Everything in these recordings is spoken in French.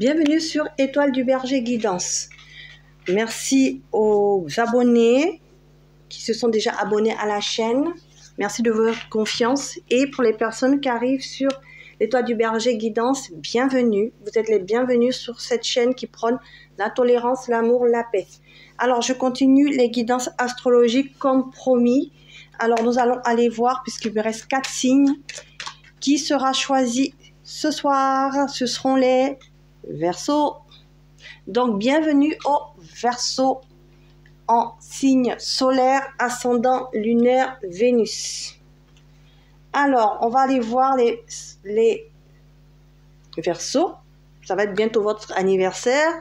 Bienvenue sur Étoile du Berger Guidance. Merci aux abonnés qui se sont déjà abonnés à la chaîne. Merci de votre confiance. Et pour les personnes qui arrivent sur Étoile du Berger Guidance, bienvenue. Vous êtes les bienvenus sur cette chaîne qui prône la tolérance, l'amour, la paix. Alors, je continue les guidances astrologiques comme promis. Alors, nous allons aller voir, puisqu'il me reste 4 signes, qui sera choisi ce soir. Ce seront les Verseaux. Donc, bienvenue au Verseau en signe solaire, ascendant lunaire, Vénus. Alors, on va aller voir les Verseaux. Ça va être bientôt votre anniversaire.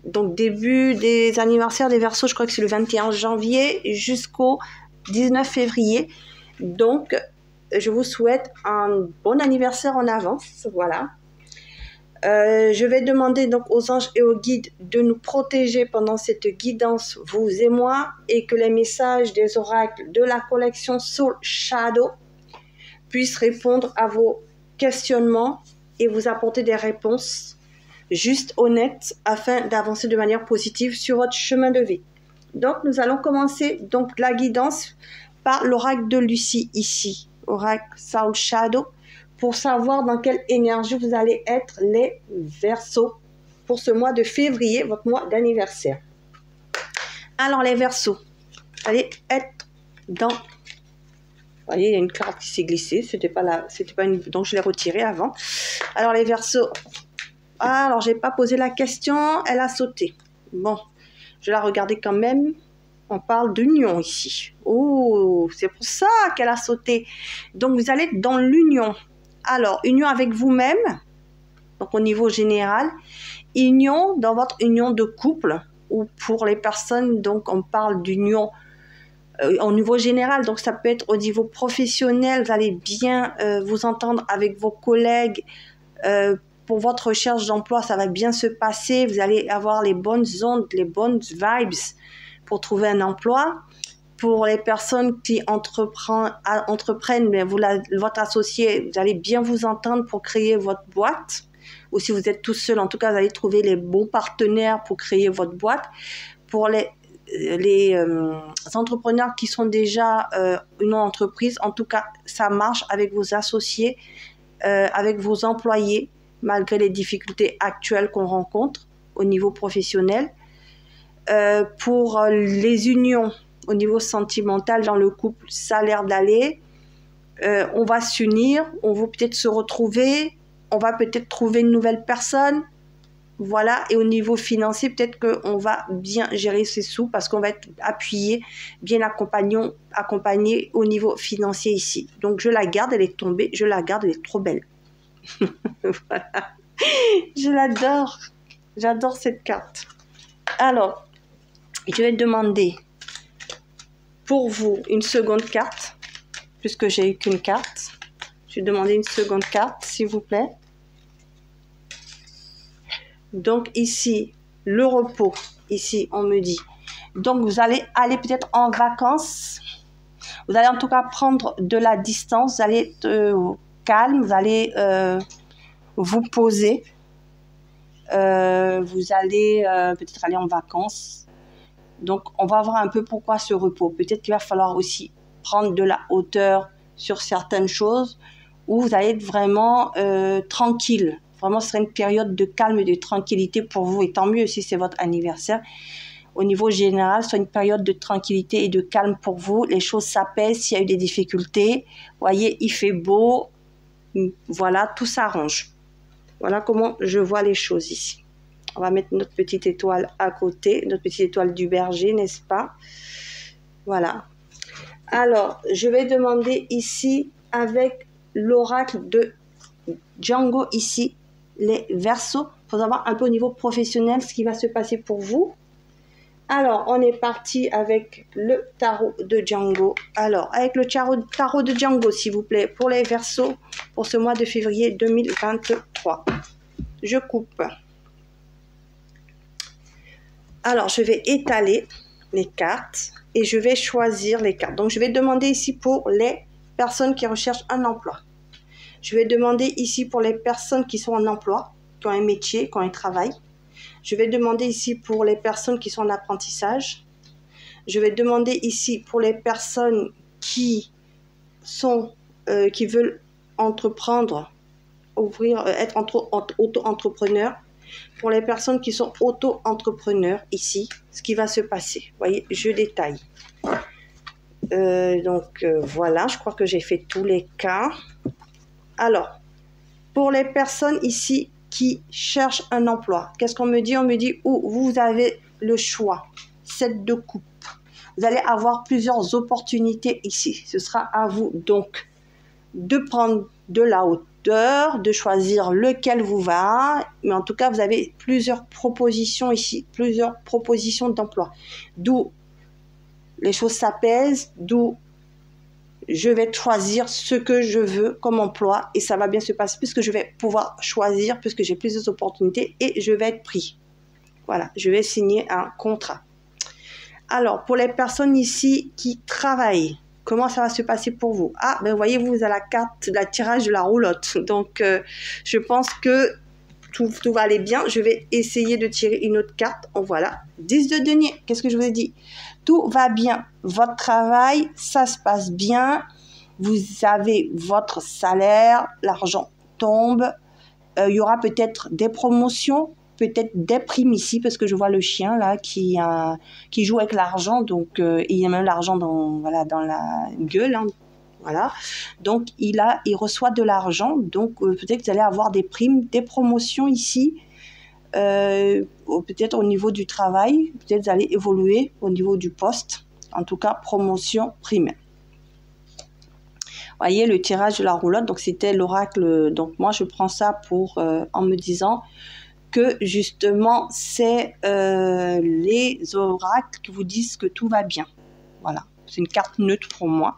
Donc, début des anniversaires des Verseaux, je crois que c'est le 21 janvier jusqu'au 19 février. Donc, je vous souhaite un bon anniversaire en avance. Voilà. Je vais demander donc aux anges et aux guides de nous protéger pendant cette guidance, vous et moi, et que les messages des oracles de la collection Soul Shadow puissent répondre à vos questionnements et vous apporter des réponses justes, honnêtes, afin d'avancer de manière positive sur votre chemin de vie. Donc, nous allons commencer donc la guidance par l'oracle de Lucie ici, oracle Soul Shadow, pour savoir dans quelle énergie vous allez être les Verseaux pour ce mois de février, votre mois d'anniversaire. Alors les Verseaux, vous allez être dans... Vous voyez, il y a une carte qui s'est glissée, c'était pas une... donc je l'ai retirée avant. Alors les Verseaux, alors j'ai pas posé la question, elle a sauté. Bon, je la regardais quand même. On parle d'union ici. Oh, c'est pour ça qu'elle a sauté. Donc vous allez être dans l'union. Alors, union avec vous-même, donc au niveau général, union dans votre union de couple, ou pour les personnes, donc on parle d'union au niveau général, donc ça peut être au niveau professionnel, vous allez bien vous entendre avec vos collègues, pour votre recherche d'emploi, ça va bien se passer, vous allez avoir les bonnes ondes, les bonnes vibes pour trouver un emploi. Pour les personnes qui entreprennent, mais votre associé, vous allez bien vous entendre pour créer votre boîte. Ou si vous êtes tout seul, en tout cas, vous allez trouver les bons partenaires pour créer votre boîte. Pour les entrepreneurs qui sont déjà une entreprise, en tout cas, ça marche avec vos associés, avec vos employés, malgré les difficultés actuelles qu'on rencontre au niveau professionnel. Pour les unions, au niveau sentimental, dans le couple, ça a l'air d'aller. On va s'unir, on va peut-être se retrouver, on va peut-être trouver une nouvelle personne. Voilà, et au niveau financier, peut-être qu'on va bien gérer ses sous parce qu'on va être appuyé, bien accompagné au niveau financier ici. Donc, je la garde, elle est tombée, je la garde, elle est trop belle. Voilà, je l'adore. J'adore cette carte. Alors, je vais demander pour vous une seconde carte, puisque j'ai eu qu'une carte. Je vais demander une seconde carte, s'il vous plaît. Donc ici, le repos. Ici, on me dit. Donc, vous allez aller peut-être en vacances. Vous allez en tout cas prendre de la distance. Vous allez être calme. Vous allez vous poser. Vous allez peut-être aller en vacances. Donc, on va voir un peu pourquoi ce repos. Peut-être qu'il va falloir aussi prendre de la hauteur sur certaines choses où vous allez être vraiment tranquille. Vraiment, ce serait une période de calme et de tranquillité pour vous. Et tant mieux si c'est votre anniversaire. Au niveau général, c'est une période de tranquillité et de calme pour vous. Les choses s'apaisent s'il y a eu des difficultés. Vous voyez, il fait beau. Voilà, tout s'arrange. Voilà comment je vois les choses ici. On va mettre notre petite étoile à côté, notre petite étoile du berger, n'est-ce pas? Voilà. Alors, je vais demander ici, avec l'oracle de Django ici, les Verseaux, pour savoir un peu au niveau professionnel ce qui va se passer pour vous. Alors, on est parti avec le tarot de Django. Alors, avec le tarot de Django, s'il vous plaît, pour les Verseaux, pour ce mois de février 2023. Je coupe. Alors, je vais étaler les cartes et je vais choisir les cartes. Donc, je vais demander ici pour les personnes qui recherchent un emploi. Je vais demander ici pour les personnes qui sont en emploi, qui ont un métier, qui ont un travail. Je vais demander ici pour les personnes qui sont en apprentissage. Je vais demander ici pour les personnes qui veulent entreprendre, être auto-entrepreneurs. Pour les personnes qui sont auto-entrepreneurs, ici, ce qui va se passer. Vous voyez, je détaille. Voilà, je crois que j'ai fait tous les cas. Alors, pour les personnes ici qui cherchent un emploi, qu'est-ce qu'on me dit? On me dit, vous avez le choix, 7 de coupe. Vous allez avoir plusieurs opportunités ici. Ce sera à vous donc de prendre de la hauteur, de choisir lequel vous va. Mais en tout cas, vous avez plusieurs propositions ici, plusieurs propositions d'emploi. D'où les choses s'apaisent, d'où je vais choisir ce que je veux comme emploi et ça va bien se passer puisque je vais pouvoir choisir, puisque j'ai plusieurs opportunités et je vais être pris. Voilà, je vais signer un contrat. Alors, pour les personnes ici qui travaillent, comment ça va se passer pour vous? Ah, ben voyez, vous avez la carte, la tirage de la roulotte. Donc, je pense que tout va aller bien. Je vais essayer de tirer une autre carte. Oh, voilà, 10 de denier. Qu'est-ce que je vous ai dit? Tout va bien. Votre travail, ça se passe bien. Vous avez votre salaire, l'argent tombe. Il y aura peut-être des promotions, peut-être des primes ici, parce que je vois le chien là qui joue avec l'argent. Donc, il y a même l'argent dans la gueule. Hein. Voilà. Donc, il reçoit de l'argent. Donc, peut-être que vous allez avoir des primes, des promotions ici. Peut-être au niveau du travail, peut-être vous allez évoluer au niveau du poste, en tout cas promotion primaire. Voyez le tirage de la roulotte, donc c'était l'oracle, donc moi je prends ça pour en me disant que justement c'est les oracles qui vous disent que tout va bien. Voilà, c'est une carte neutre pour moi.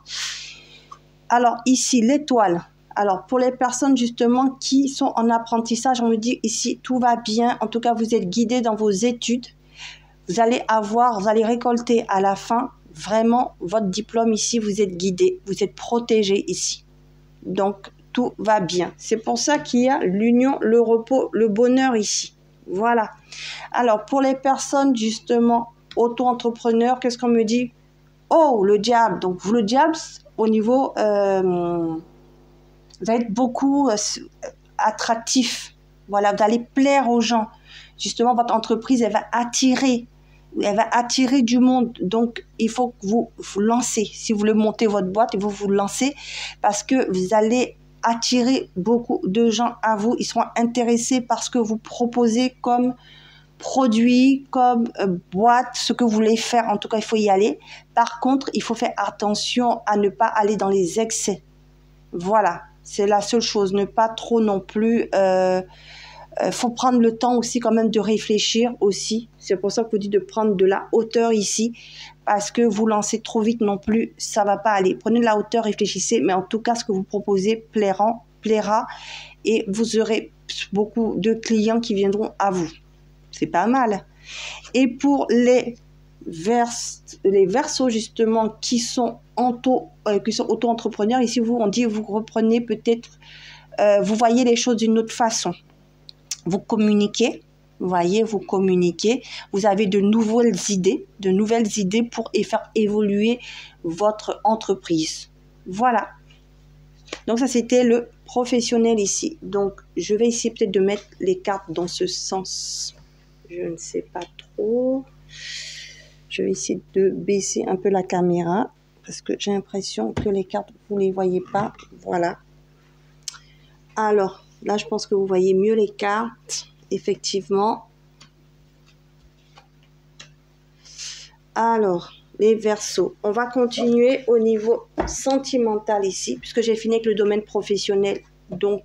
Alors ici l'étoile. Alors, pour les personnes justement qui sont en apprentissage, on me dit ici, tout va bien. En tout cas, vous êtes guidés dans vos études. Vous allez récolter à la fin vraiment votre diplôme ici. Vous êtes guidés, vous êtes protégés ici. Donc, tout va bien. C'est pour ça qu'il y a l'union, le repos, le bonheur ici. Voilà. Alors, pour les personnes justement auto-entrepreneurs, qu'est-ce qu'on me dit? Oh, le diable. Donc, vous, le diable, au niveau... vous allez être beaucoup attractif. Voilà, vous allez plaire aux gens. Justement, votre entreprise, elle va attirer du monde. Donc, il faut que vous vous lancez. Si vous voulez monter votre boîte, il faut vous lancer parce que vous allez attirer beaucoup de gens à vous. Ils seront intéressés par ce que vous proposez comme produit, comme boîte, ce que vous voulez faire. En tout cas, il faut y aller. Par contre, il faut faire attention à ne pas aller dans les excès. Voilà. C'est la seule chose, ne pas trop non plus. Faut prendre le temps aussi quand même de réfléchir aussi. C'est pour ça que je vous dis de prendre de la hauteur ici. Parce que vous lancez trop vite non plus, ça ne va pas aller. Prenez de la hauteur, réfléchissez. Mais en tout cas, ce que vous proposez plaira. Et vous aurez beaucoup de clients qui viendront à vous. C'est pas mal. Et pour les Verseaux justement qui sont auto-entrepreneurs, ici on dit vous reprenez peut-être, vous voyez les choses d'une autre façon, vous communiquez, vous avez de nouvelles idées pour faire évoluer votre entreprise. Voilà, donc ça c'était le professionnel ici. Donc je vais essayer peut-être de mettre les cartes dans ce sens, je ne sais pas trop. Je vais essayer de baisser un peu la caméra parce que j'ai l'impression que les cartes, vous ne les voyez pas. Voilà. Alors, là, je pense que vous voyez mieux les cartes, effectivement. Alors, les Verseaux. On va continuer au niveau sentimental ici, puisque j'ai fini avec le domaine professionnel. Donc,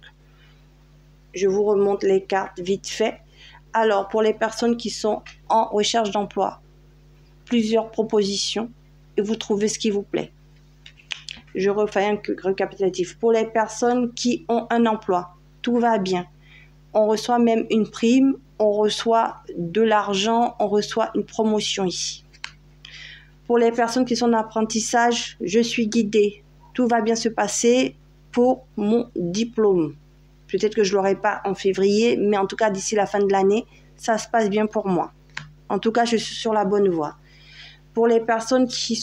je vous remonte les cartes vite fait. Alors, pour les personnes qui sont en recherche d'emploi, plusieurs propositions et vous trouvez ce qui vous plaît. Je refais un récapitulatif. Pour les personnes qui ont un emploi, tout va bien. On reçoit même une prime, on reçoit de l'argent, on reçoit une promotion ici. Pour les personnes qui sont en apprentissage, je suis guidée. Tout va bien se passer pour mon diplôme. Peut-être que je ne l'aurai pas en février, mais en tout cas, d'ici la fin de l'année, ça se passe bien pour moi. En tout cas, je suis sur la bonne voie. Pour les personnes qui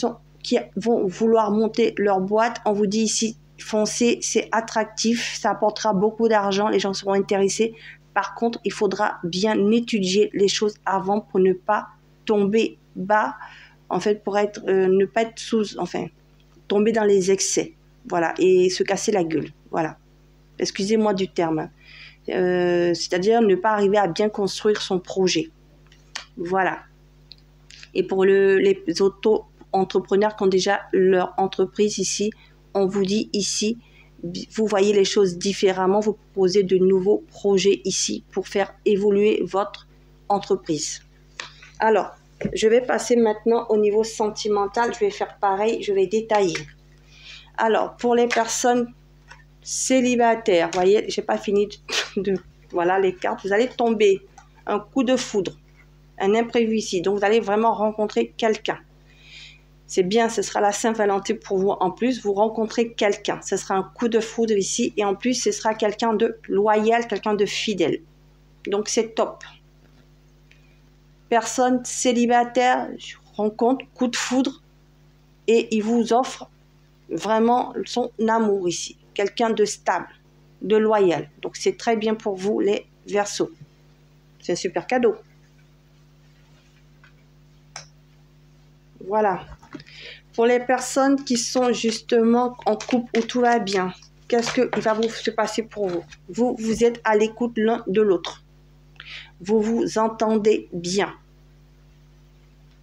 vont vouloir monter leur boîte, on vous dit ici, foncez, c'est attractif, ça apportera beaucoup d'argent, les gens seront intéressés. Par contre, il faudra bien étudier les choses avant pour ne pas tomber bas, en fait, pour ne pas être tomber dans les excès, voilà, et se casser la gueule, voilà. Excusez-moi du terme. C'est-à-dire ne pas arriver à bien construire son projet. Voilà. Et pour les auto-entrepreneurs qui ont déjà leur entreprise ici, on vous dit ici, vous voyez les choses différemment, vous proposez de nouveaux projets ici pour faire évoluer votre entreprise. Alors, je vais passer maintenant au niveau sentimental, je vais faire pareil, je vais détailler. Alors, pour les personnes célibataires, vous voyez, j'ai pas fini voilà les cartes, vous allez tomber un coup de foudre, un imprévu ici, donc vous allez vraiment rencontrer quelqu'un. C'est bien, ce sera la Saint-Valentin pour vous. En plus, vous rencontrez quelqu'un. Ce sera un coup de foudre ici. Et en plus, ce sera quelqu'un de loyal, quelqu'un de fidèle. Donc, c'est top. Personne célibataire, rencontre, coup de foudre. Et il vous offre vraiment son amour ici. Quelqu'un de stable, de loyal. Donc, c'est très bien pour vous, les Verseaux. C'est un super cadeau. Voilà. Pour les personnes qui sont justement en couple où tout va bien, qu'est-ce qui va vous se passer pour vous? Vous êtes à l'écoute l'un de l'autre. Vous vous entendez bien.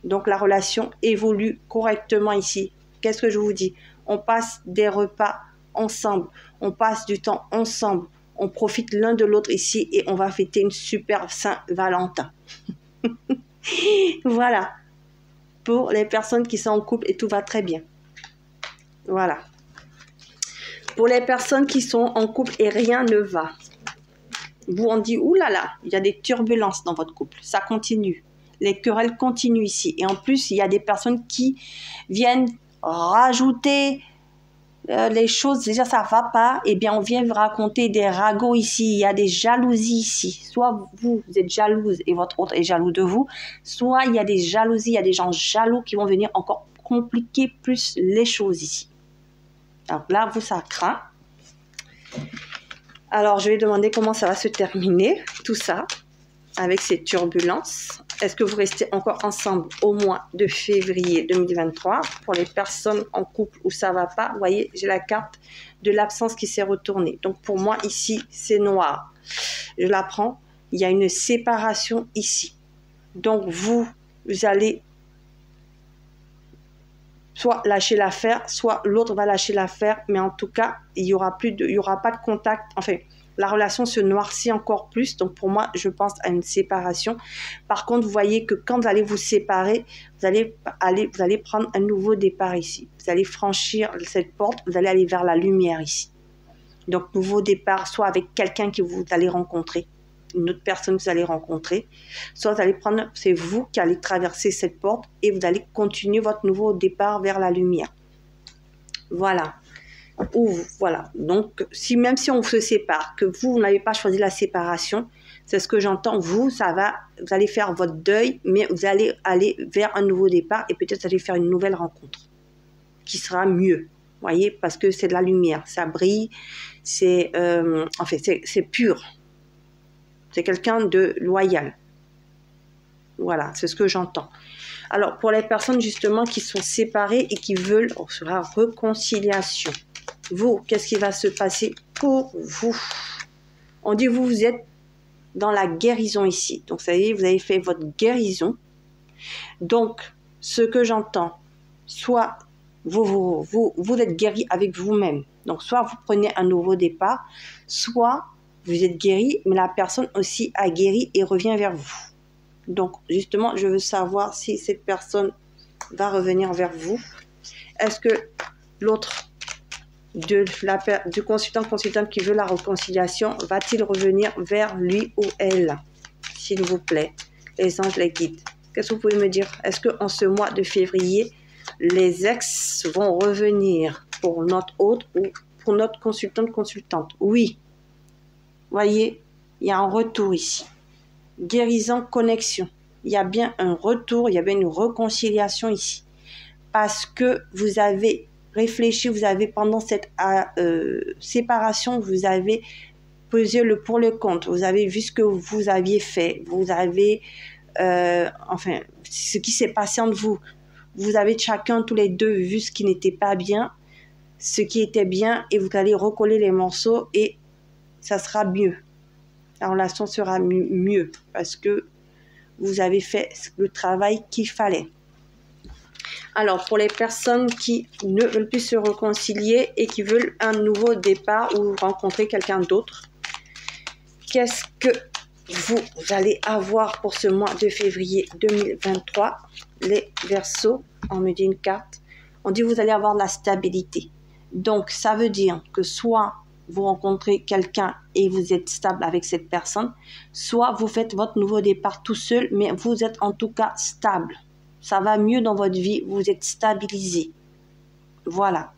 Donc, la relation évolue correctement ici. Qu'est-ce que je vous dis? On passe des repas ensemble. On passe du temps ensemble. On profite l'un de l'autre ici et on va fêter une super Saint-Valentin. Voilà. Pour les personnes qui sont en couple et tout va très bien. Voilà. Pour les personnes qui sont en couple et rien ne va. Vous on dit, oulala, il y a des turbulences dans votre couple. Ça continue. Les querelles continuent ici. Et en plus, il y a des personnes qui viennent rajouter les choses. Déjà, ça ne va pas. Eh bien, on vient vous raconter des ragots ici. Il y a des jalousies ici. Soit vous êtes jalouse et votre autre est jaloux de vous. Soit il y a des jalousies. Il y a des gens jaloux qui vont venir encore compliquer plus les choses ici. Donc là, vous, ça craint. Alors, je vais demander comment ça va se terminer, tout ça, avec ces turbulences. Est-ce que vous restez encore ensemble au mois de février 2023? Pour les personnes en couple où ça ne va pas, vous voyez, j'ai la carte de l'absence qui s'est retournée. Donc, pour moi, ici, c'est noir. Je la prends. Il y a une séparation ici. Donc, vous allez soit lâcher l'affaire, soit l'autre va lâcher l'affaire. Mais en tout cas, il n'y aura pas de contact. Enfin, la relation se noircit encore plus. Donc, pour moi, je pense à une séparation. Par contre, vous voyez que quand vous allez vous séparer, vous allez prendre un nouveau départ ici. Vous allez franchir cette porte, vous allez aller vers la lumière ici. Donc, nouveau départ, soit avec quelqu'un que vous allez rencontrer, une autre personne que vous allez rencontrer, soit vous allez prendre, c'est vous qui allez traverser cette porte et vous allez continuer votre nouveau départ vers la lumière. Voilà. Ou voilà, donc même si on se sépare, que vous n'avez pas choisi la séparation, c'est ce que j'entends, vous allez faire votre deuil, mais vous allez aller vers un nouveau départ et peut-être vous allez faire une nouvelle rencontre qui sera mieux, voyez, parce que c'est de la lumière, ça brille, c'est pur, c'est quelqu'un de loyal, voilà, c'est ce que j'entends. Alors pour les personnes justement qui sont séparées et qui veulent, on sera réconciliation. Vous, qu'est-ce qui va se passer pour vous? On dit vous êtes dans la guérison ici. Donc, ça y est, vous avez fait votre guérison. Donc, ce que j'entends, soit vous êtes guéri avec vous-même. Donc, soit vous prenez un nouveau départ, soit vous êtes guéri, mais la personne aussi a guéri et revient vers vous. Donc, justement, je veux savoir si cette personne va revenir vers vous. Est-ce que l'autre du consultant qui veut la réconciliation, va-t-il revenir vers lui ou elle? S'il vous plaît, les anges, les guides. Qu'est-ce que vous pouvez me dire? Est-ce qu'en ce mois de février, les ex vont revenir pour notre hôte ou pour notre consultante? Oui. voyez, il y a un retour ici. Guérison, connexion. Il y a bien un retour, il y a bien une réconciliation ici. Parce que vous avez réfléchi, vous avez pendant cette séparation, vous avez pesé le pour le contre. Vous avez vu ce que vous aviez fait. Vous avez, enfin, ce qui s'est passé entre vous. Vous avez chacun, tous les deux, vu ce qui n'était pas bien, ce qui était bien, et vous allez recoller les morceaux et ça sera mieux. La relation sera mieux parce que vous avez fait le travail qu'il fallait. Alors, pour les personnes qui ne veulent plus se réconcilier et qui veulent un nouveau départ ou rencontrer quelqu'un d'autre, qu'est-ce que vous allez avoir pour ce mois de février 2023? Les Verseaux, on me dit une carte. On dit que vous allez avoir de la stabilité. Donc, ça veut dire que soit vous rencontrez quelqu'un et vous êtes stable avec cette personne, soit vous faites votre nouveau départ tout seul, mais vous êtes en tout cas stable. Ça va mieux dans votre vie, vous êtes stabilisé. Voilà.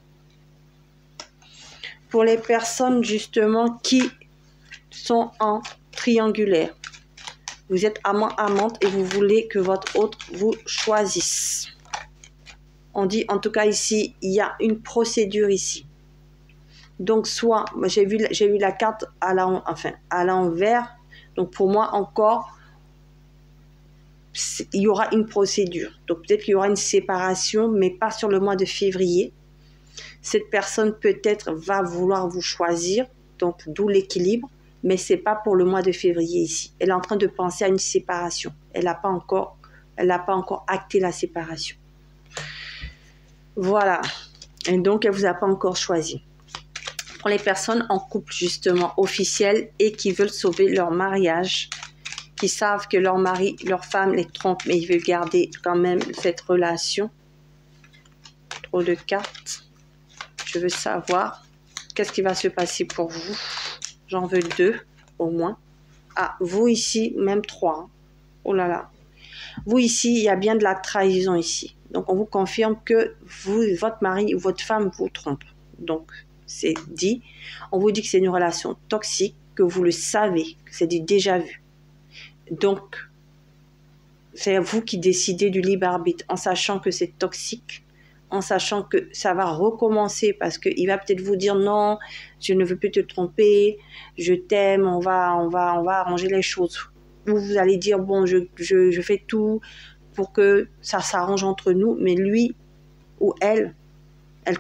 Pour les personnes justement qui sont en triangulaire, vous êtes amant-amante et vous voulez que votre autre vous choisisse. On dit en tout cas ici, il y a une procédure ici. Donc, soit, j'ai vu la carte à l'envers. Donc, pour moi, encore, il y aura une procédure. Donc, peut-être qu'il y aura une séparation, mais pas sur le mois de février. Cette personne, peut-être, va vouloir vous choisir. Donc, d'où l'équilibre. Mais ce n'est pas pour le mois de février ici. Elle est en train de penser à une séparation. Elle n'a pas encore acté la séparation. Voilà. Et donc, elle ne vous a pas encore choisi. Pour les personnes en couple justement officiel et qui veulent sauver leur mariage, qui savent que leur mari, leur femme les trompe, mais ils veulent garder quand même cette relation. Trop de cartes. Je veux savoir qu'est-ce qui va se passer pour vous. J'en veux 2 au moins. Ah, vous ici, même 3. Hein. Oh là là. Vous ici, il y a bien de la trahison ici. Donc on vous confirme que votre mari ou votre femme vous trompe. Donc c'est dit, on vous dit que c'est une relation toxique, que vous le savez, que c'est du déjà vu. Donc, c'est vous qui décidez du libre arbitre, en sachant que c'est toxique, en sachant que ça va recommencer, parce qu'il va peut-être vous dire non, je ne veux plus te tromper, je t'aime, on va arranger les choses. Ou vous allez dire bon, je fais tout pour que ça s'arrange entre nous, mais lui ou elle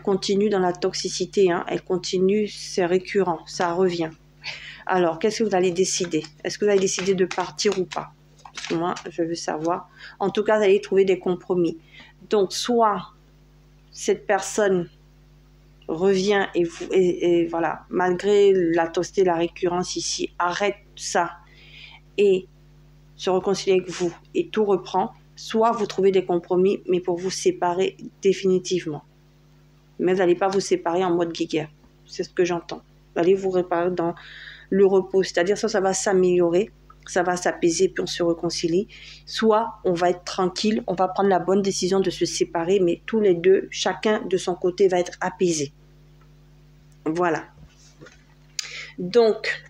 continue dans la toxicité, hein. Elle continue, c'est récurrent, ça revient. Alors, qu'est-ce que vous allez décider? Est-ce que vous allez décider de partir ou pas? Parce que moi, je veux savoir. En tout cas, vous allez trouver des compromis. Donc, soit cette personne revient et voilà, malgré la toxicité, la récurrence ici, arrête ça et se réconcilie avec vous et tout reprend. Soit vous trouvez des compromis, mais pour vous séparer définitivement. Mais vous n'allez pas vous séparer en mode guéguerre. C'est ce que j'entends. Vous allez vous réparer dans le repos. C'est-à-dire ça va s'améliorer, ça va s'apaiser, puis on se réconcilie. Soit on va être tranquille, on va prendre la bonne décision de se séparer, mais tous les deux, chacun de son côté va être apaisé. Voilà. Donc,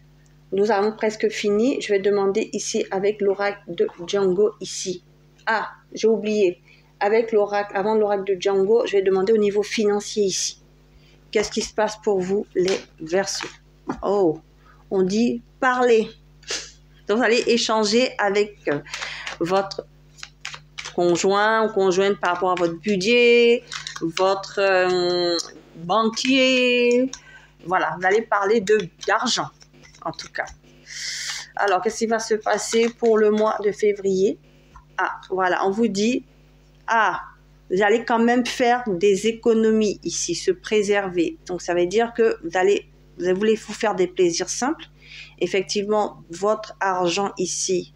nous avons presque fini. Je vais demander ici avec l'oracle de Django ici. Ah, j'ai oublié. Avec l'oracle, avant l'oracle de Django, je vais demander au niveau financier ici. Qu'est-ce qui se passe pour vous, les Verseaux? Oh, on dit parler. Donc, vous allez échanger avec votre conjoint ou conjointe par rapport à votre budget, votre banquier. Voilà, vous allez parler d'argent, en tout cas. Alors, qu'est-ce qui va se passer pour le mois de février? Ah, voilà, on vous dit... Ah, vous allez quand même faire des économies ici, se préserver. Donc, ça veut dire que vous voulez vous faire des plaisirs simples. Effectivement, votre argent ici,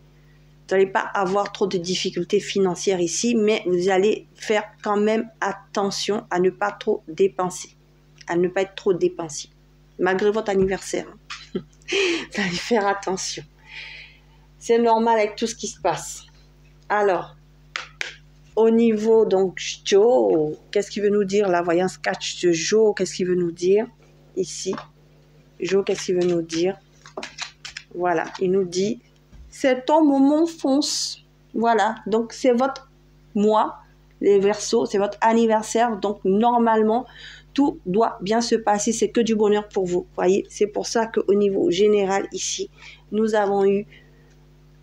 vous n'allez pas avoir trop de difficultés financières ici, mais vous allez faire quand même attention à ne pas trop dépenser, à ne pas être trop dépensier, malgré votre anniversaire. Vous allez faire attention. C'est normal avec tout ce qui se passe. Alors, au niveau, donc, Joe, qu'est-ce qu'il veut nous dire? La voyance catch de Joe, qu'est-ce qu'il veut nous dire? Ici, Joe, qu'est-ce qu'il veut nous dire? Voilà, il nous dit, c'est ton moment, fonce. Voilà, donc c'est votre mois, les Verseaux, c'est votre anniversaire. Donc normalement, tout doit bien se passer. C'est que du bonheur pour vous. Voyez, c'est pour ça qu'au niveau général ici, nous avons eu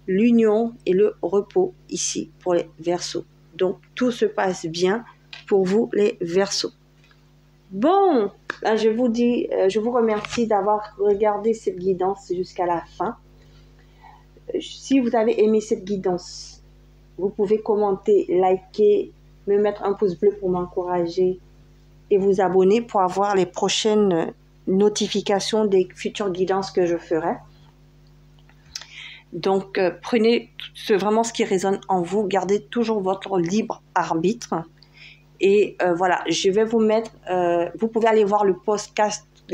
l'union et le repos ici pour les Verseaux. Donc tout se passe bien pour vous les Verseaux. Bon, là, je vous dis, je vous remercie d'avoir regardé cette guidance jusqu'à la fin. Si vous avez aimé cette guidance, vous pouvez commenter, liker, me mettre un pouce bleu pour m'encourager et vous abonner pour avoir les prochaines notifications des futures guidances que je ferai. Donc, prenez vraiment ce qui résonne en vous, gardez toujours votre libre arbitre. Et voilà, je vais vous mettre, vous pouvez aller voir les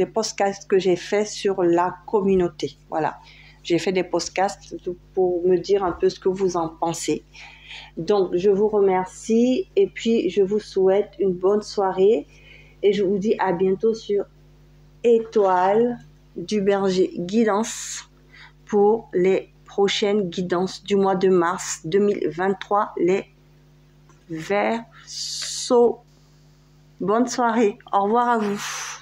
podcasts que j'ai fait sur la communauté. Voilà, j'ai fait des podcasts pour me dire un peu ce que vous en pensez. Donc, je vous remercie et puis je vous souhaite une bonne soirée et je vous dis à bientôt sur Étoile du Berger Guidance pour les prochaines guidances du mois de mars 2023, les Verseaux. Bonne soirée. Au revoir à vous.